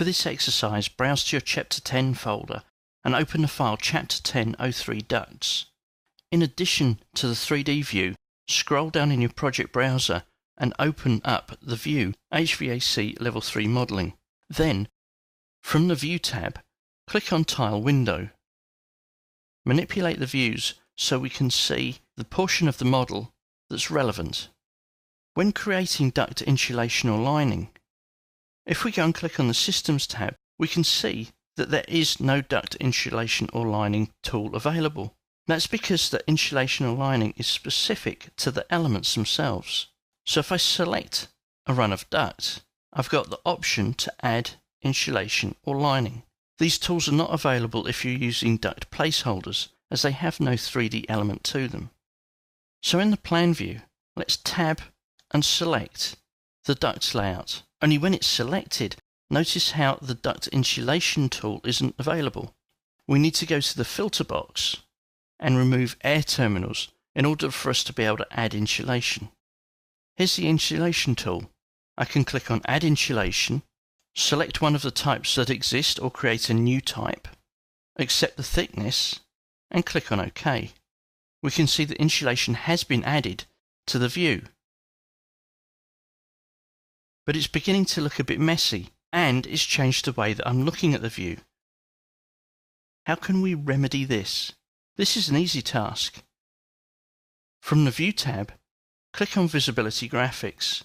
For this exercise, browse to your Chapter 10 folder and open the file Chapter 10.03 Ducts. In addition to the 3D view, scroll down in your project browser and open up the view HVAC Level 3 Modelling. Then, from the View tab, click on Tile Window. Manipulate the views so we can see the portion of the model that's relevant. When creating duct insulation or lining, if we go and click on the Systems tab, we can see that there is no duct insulation or lining tool available. That's because the insulation or lining is specific to the elements themselves. So if I select a run of duct, I've got the option to add insulation or lining. These tools are not available if you're using duct placeholders, as they have no 3D element to them. So in the plan view, let's tab and select the duct layout. Only when it's selected, notice how the duct insulation tool isn't available. We need to go to the filter box and remove air terminals in order for us to be able to add insulation. Here's the insulation tool. I can click on Add Insulation, select one of the types that exist or create a new type, accept the thickness, and click on OK. We can see that insulation has been added to the view. But it's beginning to look a bit messy, and it's changed the way that I'm looking at the view. How can we remedy this? This is an easy task. From the View tab, click on Visibility Graphics.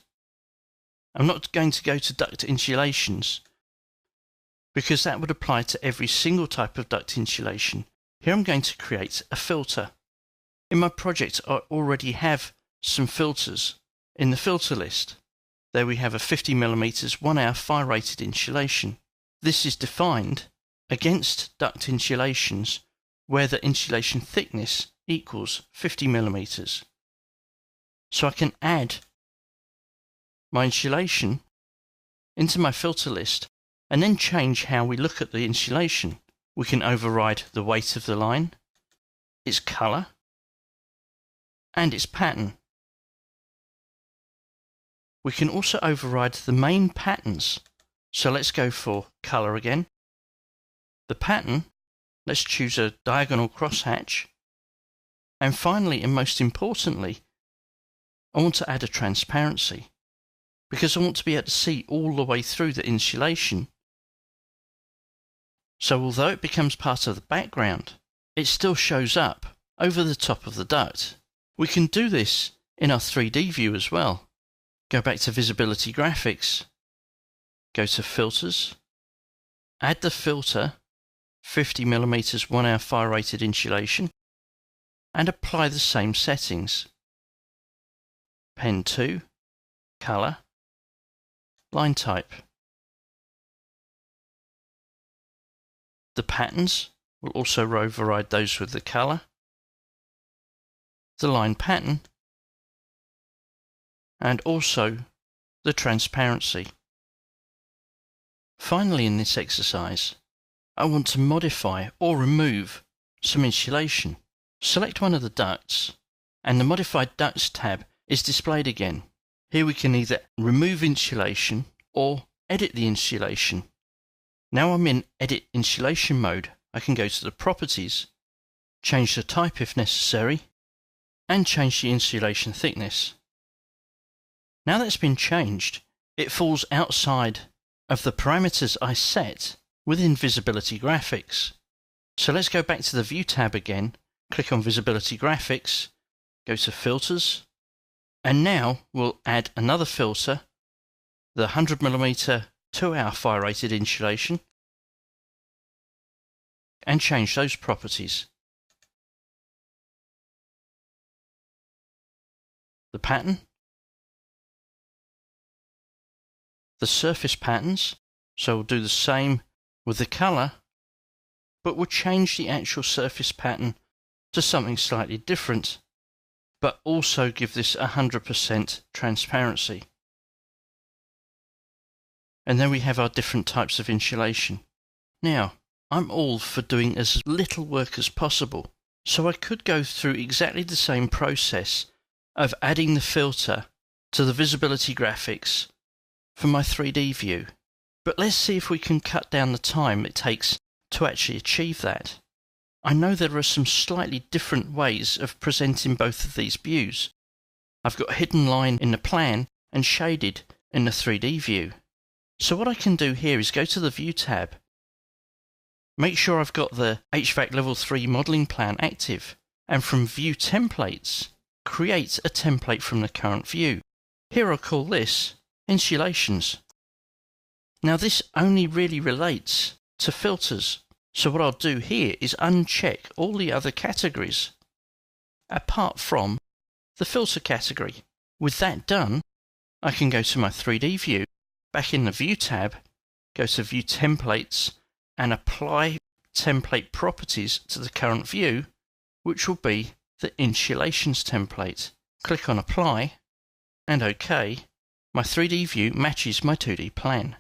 I'm not going to go to duct insulations, because that would apply to every single type of duct insulation. Here I'm going to create a filter. In my project I already have some filters in the filter list. There we have a 50mm 1 hour fire rated insulation. This is defined against duct insulations where the insulation thickness equals 50mm. So I can add my insulation into my filter list and then change how we look at the insulation. We can override the weight of the line, its colour, and its pattern. We can also override the main patterns. So let's go for colour again. The pattern, let's choose a diagonal crosshatch. And finally, and most importantly, I want to add a transparency, because I want to be able to see all the way through the insulation. So although it becomes part of the background, it still shows up over the top of the duct. We can do this in our 3D view as well. Go back to Visibility Graphics, go to Filters, add the filter 50mm 1 hour fire rated insulation, and apply the same settings. Pen 2, Colour, Line Type. The patterns will also override those with the colour, the line pattern, and also the transparency. Finally, in this exercise, I want to modify or remove some insulation. Select one of the ducts, and the Modified Ducts tab is displayed again. Here we can either remove insulation or edit the insulation. Now I'm in Edit Insulation mode. I can go to the Properties, change the type if necessary, and change the insulation thickness. Now that's been changed, it falls outside of the parameters I set within Visibility Graphics. So let's go back to the View tab again, click on Visibility Graphics, go to Filters, and now we'll add another filter, the 100mm 2 hour fire rated insulation, and change those properties. The pattern, the surface patterns, so we'll do the same with the colour, but we'll change the actual surface pattern to something slightly different, but also give this 100% transparency. And then we have our different types of insulation. Now, I'm all for doing as little work as possible, so I could go through exactly the same process of adding the filter to the Visibility Graphics for my 3D view. But let's see if we can cut down the time it takes to actually achieve that. I know there are some slightly different ways of presenting both of these views. I've got hidden line in the plan and shaded in the 3D view. So what I can do here is go to the View tab, make sure I've got the HVAC Level 3 modelling plan active, and from View Templates, create a template from the current view. Here I'll call this Insulations. Now this only really relates to filters, so what I'll do here is uncheck all the other categories, apart from the filter category. With that done, I can go to my 3D view, back in the View tab, go to View Templates, and apply template properties to the current view, which will be the Insulations template. Click on Apply, and OK. My 3D view matches my 2D plan.